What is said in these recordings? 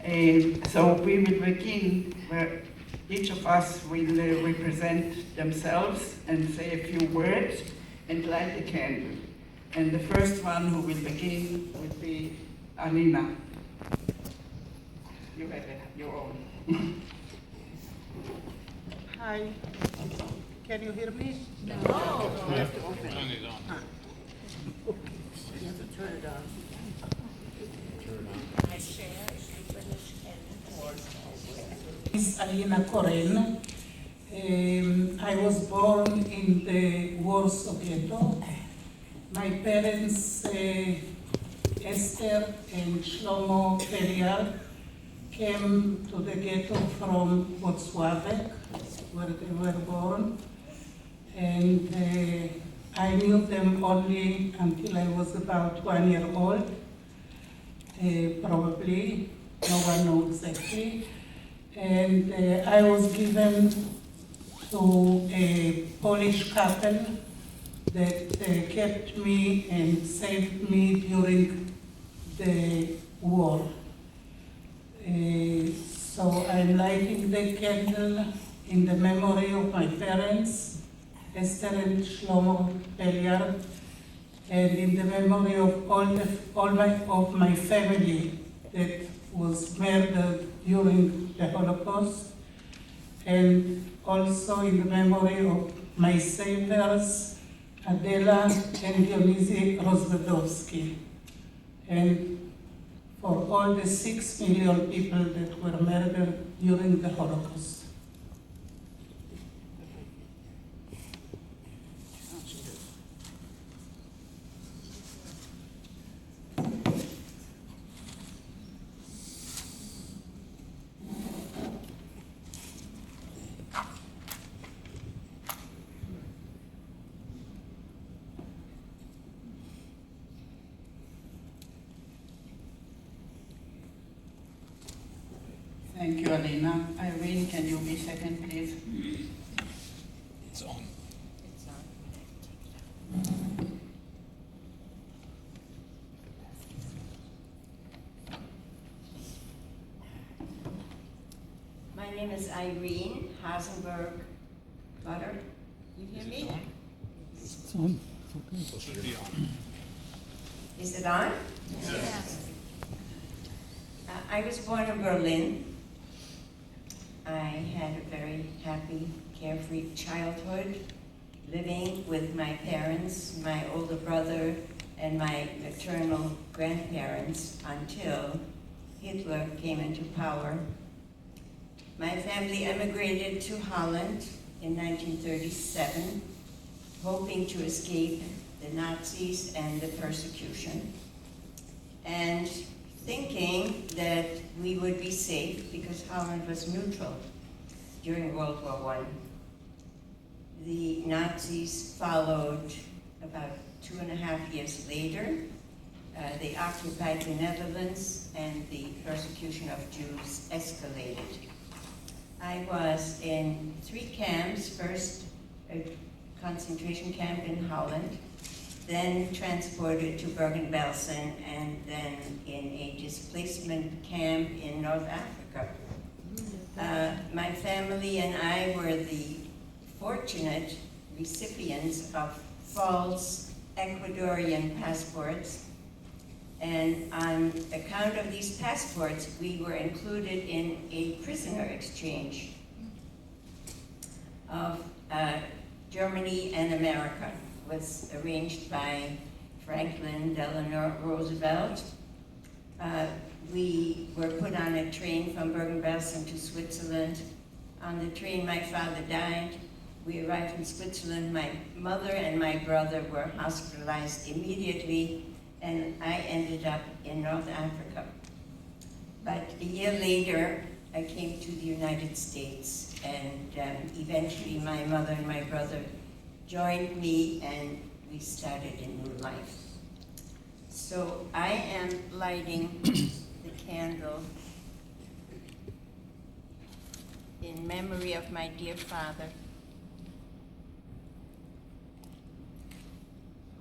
So we will begin where each of us will represent themselves and say a few words and light a candle. And the first one who will begin will be Alina. You have your own. Hi. Can you hear me? No. You have to open it. Turn it on. You have to turn it on. Is Alina Koren. I was born in the Warsaw Ghetto. My parents, Esther and Shlomo Ferial, came to the ghetto from Botswana, where they were born. And I knew them only until I was about 1 year old, probably, no one knows exactly. And I was given to a Polish couple that kept me and saved me during the war. So I'm lighting the candle in the memory of my parents, Esther and Shlomo Beliard, and in the memory of all my family that was murdered during the Holocaust, and also in the memory of my saviors, Adela and Dionisi Rozwadowski, and for all the 6 million people that were murdered during the Holocaust. Thank you, Alina. Irene, can you be second, please? It's on. My name is Irene Hasenberg Butter. You hear me? It's on. It should be on. Is it on? Yes. I was born in Berlin. I had a very happy, carefree childhood, living with my parents, my older brother, and my maternal grandparents until Hitler came into power. My family emigrated to Holland in 1937, hoping to escape the Nazis and the persecution, and thinking that we would be safe because Holland was neutral during World War I. The Nazis followed about 2.5 years later. They occupied the Netherlands and the persecution of Jews escalated. I was in 3 camps, first a concentration camp in Holland, then transported to Bergen-Belsen, and then in a displacement camp in North Africa. My family and I were the fortunate recipients of false Ecuadorian passports, and on account of these passports, we were included in a prisoner exchange of Germany and America. Was arranged by Franklin Delano Roosevelt. We were put on a train from Bergen-Belsen to Switzerland. On the train, my father died. We arrived in Switzerland. My mother and my brother were hospitalized immediately, and I ended up in North Africa. But a year later, I came to the United States, and eventually my mother and my brother joined me, and we started a new life. So I am lighting the candle in memory of my dear father,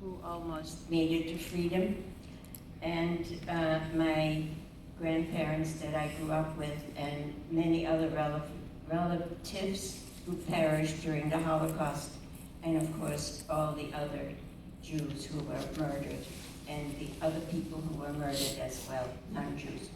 who almost made it to freedom, and my grandparents that I grew up with, and many other relatives who perished during the Holocaust, and of course, all the other Jews who were murdered, and the other people who were murdered as well, non-Jews.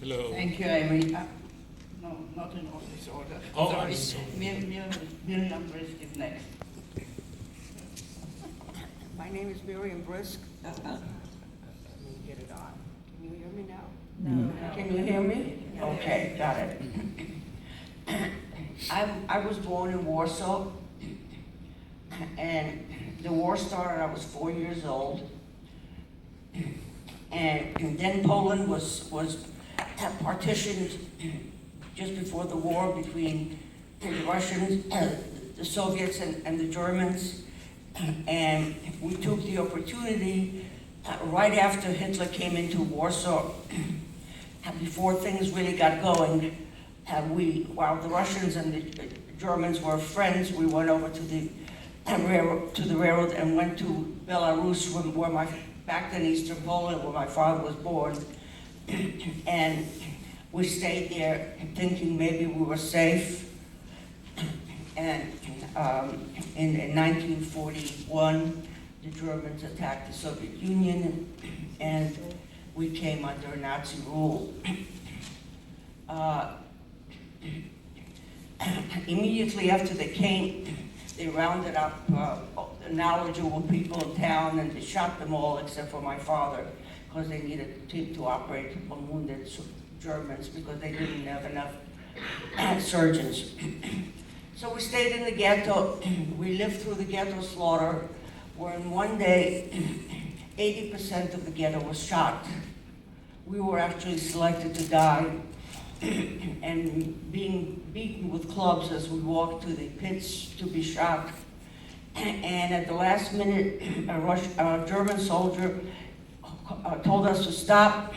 Hello. Thank you, Irene. No, not in all this order. Oh, Sorry. I'm sorry. Miriam Brysk is next. My name is Miriam Brysk. Let me get it on. Can you hear me now? No. Can you hear me? Okay, got it. I was born in Warsaw, and the war started, I was 4 years old. And then Poland was partitioned just before the war between the Russians, the Soviets and the Germans. And we took the opportunity right after Hitler came into Warsaw, before things really got going. While the Russians and the Germans were friends, we went over to the railroad and went to Belarus, back then Eastern Poland, where my father was born. And we stayed there thinking maybe we were safe. And in 1941, the Germans attacked the Soviet Union, and we came under Nazi rule. Immediately after they came, they rounded up knowledgeable people in town, and they shot them all except for my father, because they needed a team to operate on wounded Germans because they didn't have enough surgeons. So we stayed in the ghetto. We lived through the ghetto slaughter, where in one day, 80% of the ghetto was shot. We were actually selected to die and being beaten with clubs as we walked to the pits to be shot. And at the last minute, a German soldier told us to stop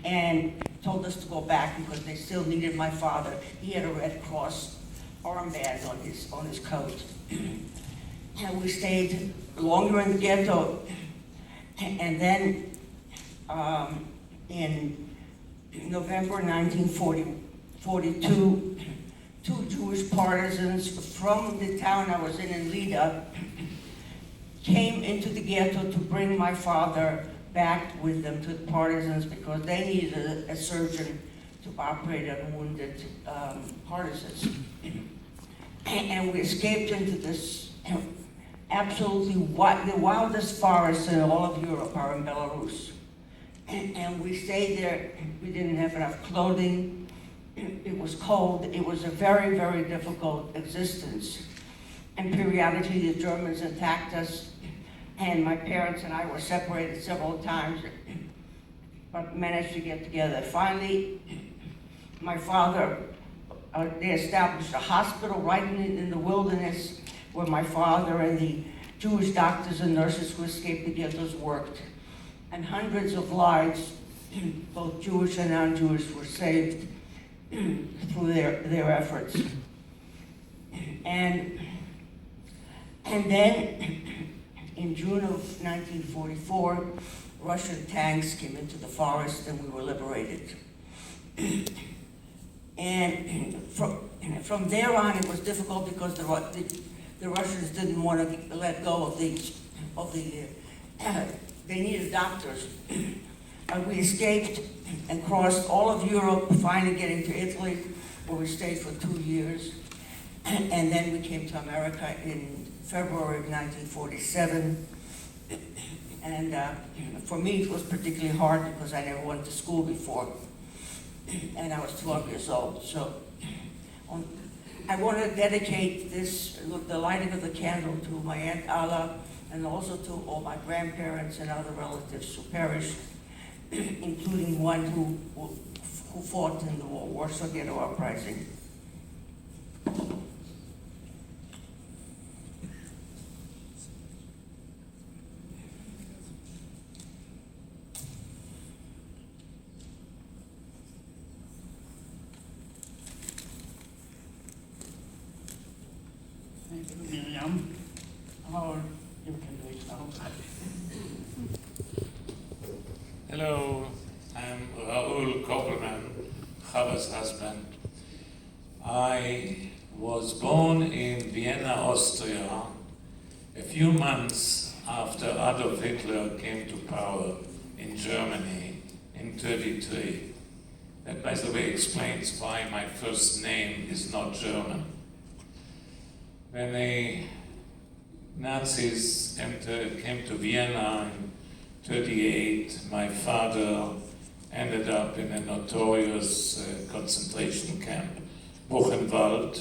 and told us to go back because they still needed my father. He had a Red Cross armband on his coat. And we stayed longer in the ghetto. And then in November 1942, two Jewish partisans from the town I was in Lida, came into the ghetto to bring my father back with them to the partisans because they needed a surgeon to operate on wounded partisans. And we escaped into this absolutely the wildest forests in all of Europe are in Belarus. And we stayed there. We didn't have enough clothing. It was cold. It was a very, very difficult existence. And periodically the Germans attacked us, and my parents and I were separated several times, but managed to get together. Finally, my father, they established a hospital right in the wilderness where my father and the Jewish doctors and nurses who escaped the ghettos worked. And hundreds of lives, both Jewish and non-Jewish, were saved through their efforts. And then in June of 1944, Russian tanks came into the forest and we were liberated. And from there on, it was difficult because the Russians didn't want to let go of the they needed doctors. We escaped and crossed all of Europe, finally getting to Italy, where we stayed for 2 years. And then we came to America in February of 1947. And for me, it was particularly hard because I never went to school before. And I was 12 years old. So I want to dedicate this, the lighting of the candle, to my Aunt Ala, and also to all my grandparents and other relatives who perished, including one who fought in the Warsaw Ghetto Uprising. Chava's husband. I was born in Vienna, Austria, a few months after Adolf Hitler came to power in Germany in 1933. That, by the way, explains why my first name is not German. When the Nazis came to Vienna in 1938, my father ended up in a notorious concentration camp, Buchenwald.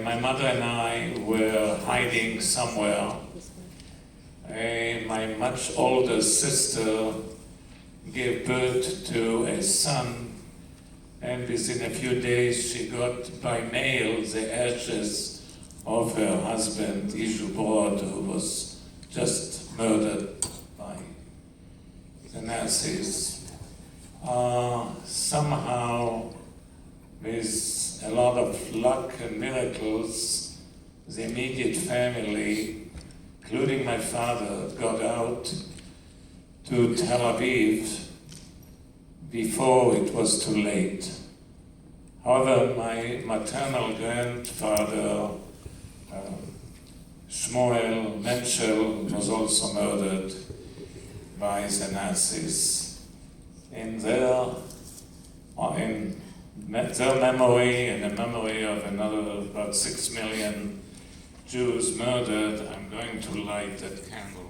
My mother and I were hiding somewhere. My much older sister gave birth to a son, and within a few days she got by mail the ashes of her husband, Iju Brod, who was just murdered by the Nazis. Somehow, with a lot of luck and miracles, the immediate family, including my father, got out to Tel Aviv before it was too late. However, my maternal grandfather, Shmuel Menschel, was also murdered by the Nazis. In their memory and the memory of another about 6 million Jews murdered, I'm going to light that candle.